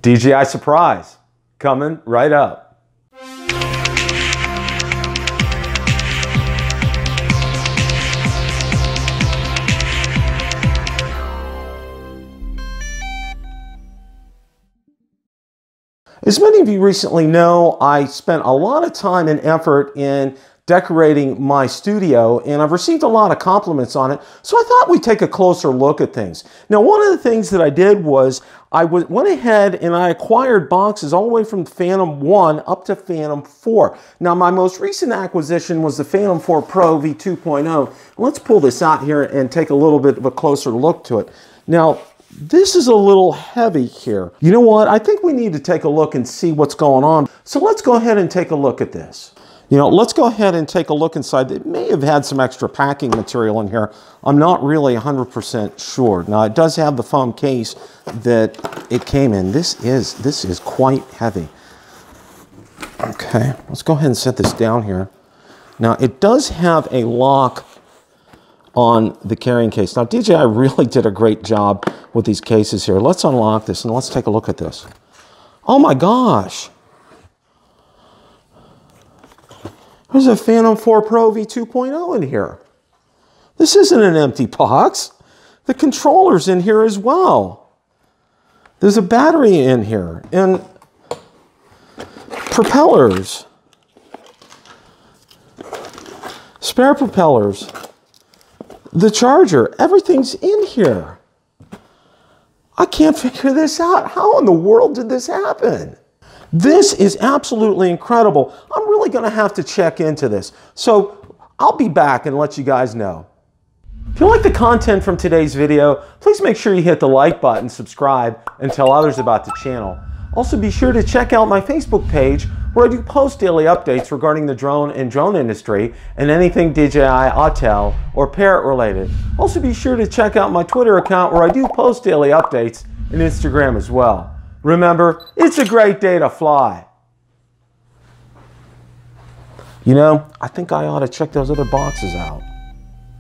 DJI surprise coming right up. As many of you recently know, I spent a lot of time and effort in decorating my studio, and I've received a lot of compliments on it, so I thought we'd take a closer look at things. Now, one of the things that I did was I went ahead and I acquired boxes all the way from Phantom 1 up to Phantom 4. Now, my most recent acquisition was the Phantom 4 Pro V2.0. Let's pull this out here and take a little bit of a closer look to it. Now, this is a little heavy here. You know what? I think we need to take a look and see what's going on. So let's go ahead and take a look at this. You know, let's go ahead and take a look inside. It may have had some extra packing material in here. I'm not really 100% sure. Now, it does have the foam case that it came in. This is quite heavy. Okay, let's go ahead and set this down here. Now, it does have a lock on the carrying case. Now, DJI really did a great job with these cases here. Let's unlock this and let's take a look at this. Oh my gosh. There's a Phantom 4 Pro V2.0 in here. This isn't an empty box. The controller's in here as well. There's a battery in here and propellers. Spare propellers. The charger, everything's in here. I can't figure this out. How in the world did this happen? This is absolutely incredible. I'm really going to have to check into this. So I'll be back and let you guys know. If you like the content from today's video, please make sure you hit the like button, subscribe, and tell others about the channel. Also, be sure to check out my Facebook page where I do post daily updates regarding the drone and drone industry and anything DJI, Autel, or Parrot related. Also, be sure to check out my Twitter account where I do post daily updates and Instagram as well. Remember, it's a great day to fly. You know, I think I ought to check those other boxes out.